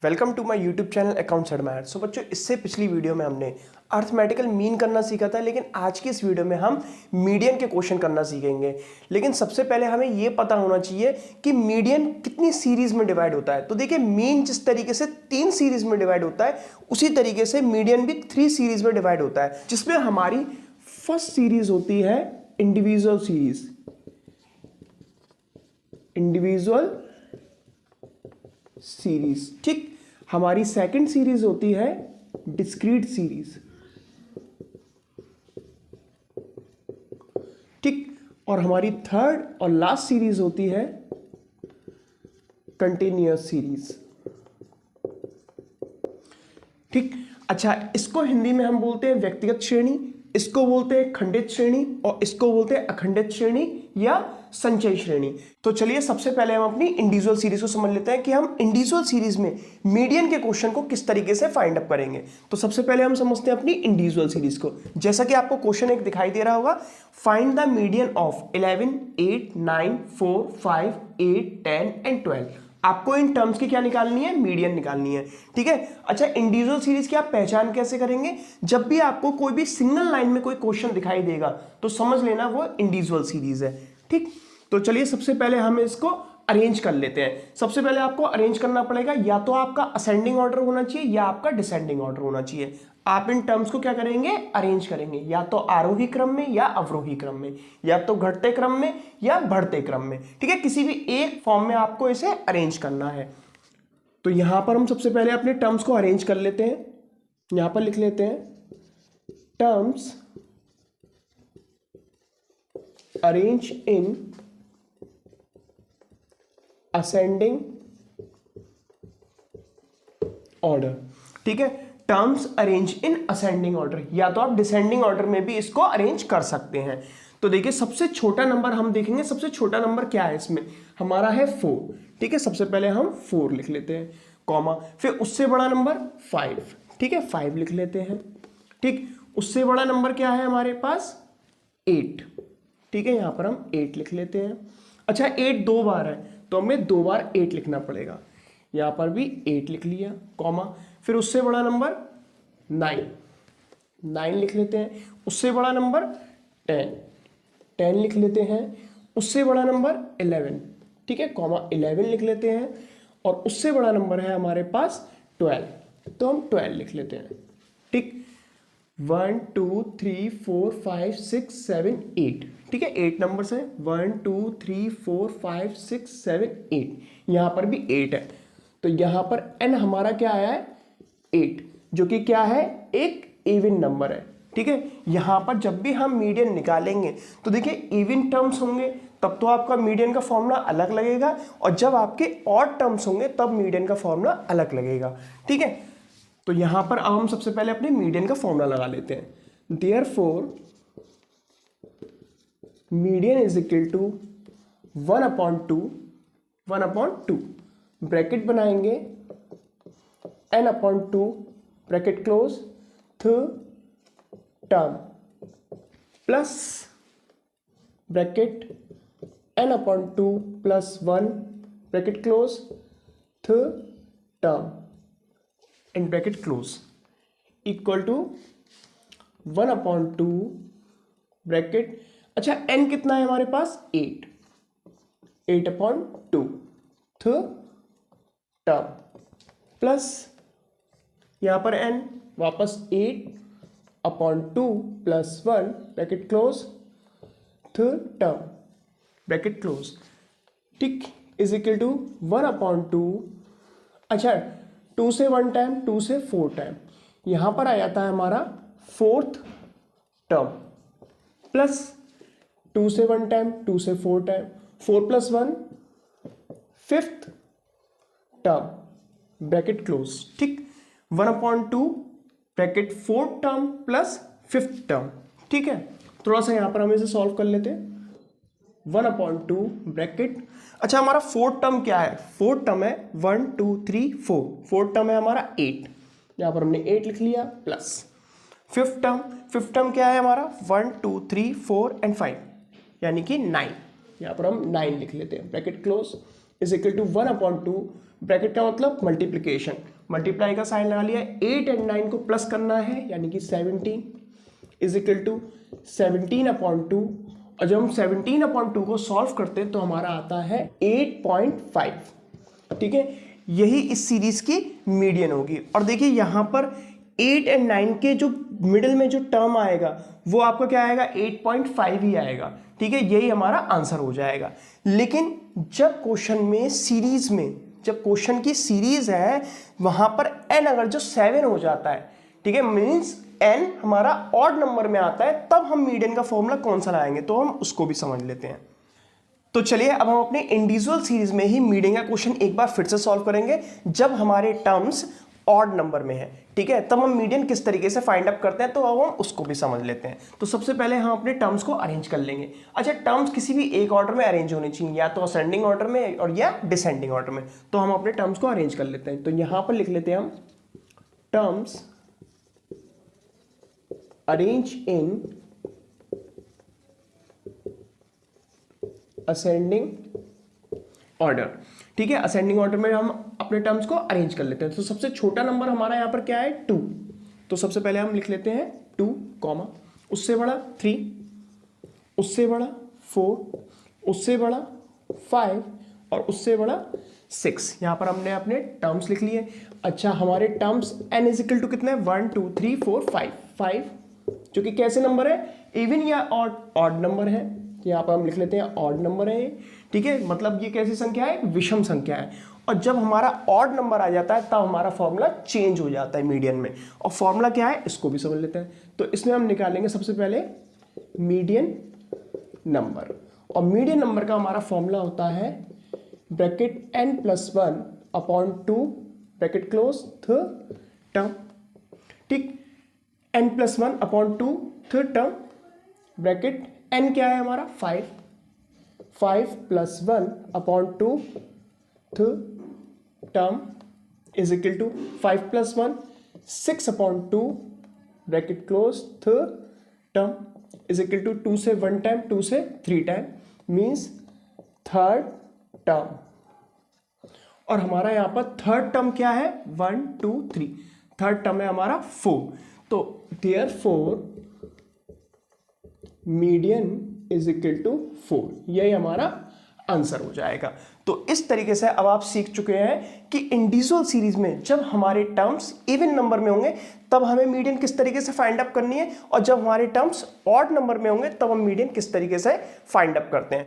Welcome to my YouTube channel accounts admire. So बच्चों, इससे पिछली वीडियो में हमने अर्थमेटिकल मीन करना सीखा था, लेकिन आज की इस वीडियो में हम मीडियन के क्वेश्चन करना सीखेंगे। लेकिन सबसे पहले हमें ये पता होना चाहिए कि मीडियन कितनी सीरीज में डिवाइड होता है। तो देखिए, मीन जिस तरीके से 3 सीरीज में डिवाइड होता है, उसी तरीके से मीडियन भी 3 सीरीज में डिवाइड होता है, जिसमें हमारी फर्स्ट सीरीज होती है इंडिविजुअल सीरीज, इंडिविजुअल सीरीज। ठीक, हमारी सेकंड सीरीज होती है डिस्क्रीट सीरीज। ठीक, और हमारी थर्ड और लास्ट सीरीज होती है कंटिन्यूअस सीरीज। ठीक, अच्छा, इसको हिंदी में हम बोलते हैं व्यक्तिगत श्रेणी, इसको बोलते हैं खंडित श्रेणी, और इसको बोलते हैं अखंडित श्रेणी या संचयी श्रेणी। तो चलिए, सबसे पहले हम अपनी इंडिविजुअल सीरीज को समझ लेते हैं कि हम इंडिविजुअल सीरीज में मीडियन के क्वेश्चन को किस तरीके से फाइंड अप करेंगे। तो सबसे पहले हम समझते हैं अपनी इंडिविजुअल सीरीज को। जैसा कि आपको क्वेश्चन एक दिखाई दे रहा होगा, find the median of 11, 8, 9, 4, 5, 8, 10 and 12। आपको इन टर्म्स की क्या निकालनी है? मीडियन निकालनी है। ठीक है। अच्छा, इंडिविजुअल सीरीज की आप पहचान कैसे करेंगे? जब भी आपको कोई भी सिंगल लाइन में कोई क्वेश्चन दिखाई देगा तो समझ लेना वो इंडिविजुअल सीरीज है। ठीक, तो चलिए सबसे पहले हम इसको अरेंज कर लेते हैं। सबसे पहले आपको अरेंज करना पड़ेगा, या तो आपका असेंडिंग ऑर्डर होना चाहिए या आपका डिसेंडिंग ऑर्डर होना चाहिए। आप इन टर्म्स को क्या करेंगे? अरेंज करेंगे, या तो आरोही क्रम में या अवरोही क्रम में, या तो घटते क्रम में या बढ़ते क्रम में। ठीक है, किसी भी एक फॉर्म में आपको इसे अरेंज करना है। तो यहां पर हम सबसे पहले अपने टर्म्स को अरेंज कर लेते हैं। यहां पर लिख लेते हैं terms arrange in ascending order. ठीक है, terms arrange in ascending order, या तो आप डिसेंडिंग ऑर्डर में भी इसको अरेंज कर सकते हैं। तो देखिए, सबसे छोटा नंबर हम देखेंगे। सबसे छोटा नंबर क्या है इसमें? हमारा है 4। ठीक है, सबसे पहले हम 4 लिख लेते हैं, कॉमा, फिर उससे बड़ा नंबर 5। ठीक है, 5 लिख लेते हैं। ठीक, उससे बड़ा नंबर क्या है हमारे पास? 8। ठीक है, यहां पर हम 8 लिख लेते हैं। अच्छा, 8 2 बार है तो हमें 2 बार 8 लिखना पड़ेगा। यहां पर भी 8 लिख लिया, कॉमा, फिर उससे बड़ा नंबर 9 लिख लेते हैं। उससे बड़ा नंबर 10 लिख लेते हैं। उससे बड़ा नंबर 11। ठीक है, कॉमा, 11 लिख लेते हैं। और उससे बड़ा नंबर है हमारे पास 12, तो हम 12 लिख लेते हैं। ठीक, 1 2 3 4 5 6 7 8। ठीक है, 8 नंबर्स हैं, 1 2 3 4 5 6 7 8। यहां पर भी 8 है, तो यहां पर n हमारा क्या आया है? 8, जो कि क्या है? एक इवन नंबर है। ठीक है, यहां पर जब भी हम मीडियन निकालेंगे तो देखिए, इवन टर्म्स होंगे तब तो आपका मीडियन का फॉर्मूला अलग लगेगा, और जब आपके ऑड टर्म्स होंगे तब मीडियन का फॉर्मूला अलग लगेगा। ठीक है, तो यहां पर हम सबसे पहले अपने मीडियन का फॉर्मूला लगा लेते हैं। Therefore median is equal to 1/2 bracket बनाएंगे, n/2 bracket close, term plus bracket n/2 plus 1 bracket close, term and bracket close equal to 1/2 bracket. अच्छा, n कितना है हमारे पास? 8/2 टर्म प्लस यहां पर n वापस 8/2 plus 1 bracket close, term bracket close. ठीक, is equal to 1/2। अच्छा, 2 से 1 टाइम, 2 से 4 टाइम, यहां पर आ जाता है हमारा 4th टर्म, प्लस 2 से 1 टाइम, 2 से 4 time, 4 plus 1 5th term bracket close. ठीक, 1/2 bracket 4th term plus 5th term. ठीक है, थोड़ा सा यहां पर हम इसे सॉल्व कर लेते हैं। 1/2 ब्रैकेट, अच्छा, हमारा 4th टर्म क्या है? 4th टर्म है 1 2 3 4। 4th टर्म है हमारा 8, यहां पर हमने 8 लिख लिया, प्लस 5th टर्म क्या है हमारा? 1 2 3 4 एंड 5, यानी कि 9। यहां पर हम 9 लिख लेते हैं, bracket close, is equal to 1/2 bracket का मतलब मल्टीप्लिकेशन, मल्टीप्लाई का साइन लगा लिया, 8 और 9 को प्लस करना है यानी कि 17 इज इक्वल टू 17/2, और जब हम 17/2 को सॉल्व करते हैं तो हमारा आता है 8.5। ठीक है, यही इस सीरीज की मीडियन होगी। और देखिए यहाँ पर 8 और 9 के जो मिडिल में जो टर्म आएगा वो आपका क्या आएगा, 8.5 ही आएगा। ठीक है, यही हमारा आंसर हो जाएगा। लेकिन जब क्वेश्चन में सीरीज में, जब क्वेश्चन की सीरीज है वहां पर n अगर जो 7 हो जाता है, ठीक है, मीन्स n हमारा ऑड नंबर में आता है, तब हम मीडियन का फॉर्मूला कौन सा लाएंगे, तो हम उसको भी समझ लेते हैं। तो चलिए अब हम अपने इंडिविजुअल सीरीज में ही मीडियन का क्वेश्चन एक बार फिर से सॉल्व करेंगे जब हमारे टर्म्स ऑड नंबर में है। ठीक है, तब हम मीडियन किस तरीके से फाइंड अप करते हैं, तो अब हम उसको भी समझ लेते हैं। तो सबसे पहले हम अपने टर्म्स को अरेंज कर लेंगे। अच्छा, टर्म्स किसी भी एक ऑर्डर में अरेंज होनी चाहिए, या तो असेंडिंग ऑर्डर में और या डिसेंडिंग ऑर्डर में। तो हम अपने टर्म्स को अरेंज कर लेते हैं। तो यहां पर लिख लेते हैं हम terms arrange in ascending order. ठीक है, असेंडिंग ऑर्डर में हम अपने टर्म्स को अरेंज कर लेते हैं। तो सबसे छोटा नंबर हमारा यहाँ पर क्या है, 2। तो सबसे पहले हम लिख लेते हैं 2, उससे बड़ा 3, उससे बड़ा 4, उससे बड़ा 5 और उससे बड़ा 6। यहाँ पर हमने अपने टर्म्स लिख लिए। अच्छा, हमारे terms n is equal to कितने, 1 2 3 4 5 जो कि कैसे नंबर है, इवन या ऑड नंबर है। यहाँ पर हम लिख लेते हैं ऑड नंबर है। ठीक है, मतलब ये कैसी संख्या है, विषम संख्या है। और जब हमारा ऑड नंबर आ जाता है तब हमारा फॉर्मूला चेंज हो जाता है मीडियन में। और फॉर्मूला क्या है, इसको भी समझ लेते हैं। तो इसमें हम निकालेंगे सबसे पहले मीडियन नंबर, और मीडियन नंबर का हमारा फॉर्मूला होता है ब्रैकेट n+1/2 ब्रैकेट क्लोज थ टर्म। ठीक, n+1/2 थ टर्म ब्रैकेट n क्या है हमारा, 5 + 1/2 th term is equal to 5 + 1 6/2 bracket close th term is equal to 2 से 1 टाइम 2 से 3 टाइम मीन्स थर्ड टर्म। और हमारा यहाँ पर थर्ड टर्म क्या है, 1 2 3, थर्ड टर्म है हमारा 4। तो therefore median is equal to 4, यही हमारा आंसर हो जाएगा। तो इस तरीके से अब आप सीख चुके हैं कि इंडिविजुअल सीरीज में जब हमारे टर्म्स इवन नंबर में होंगे तब हमें मीडियन किस तरीके से फाइंड अप करनी है, और जब हमारे टर्म्स ऑड नंबर में होंगे तब हम मीडियन किस तरीके से फाइंड अप करते हैं।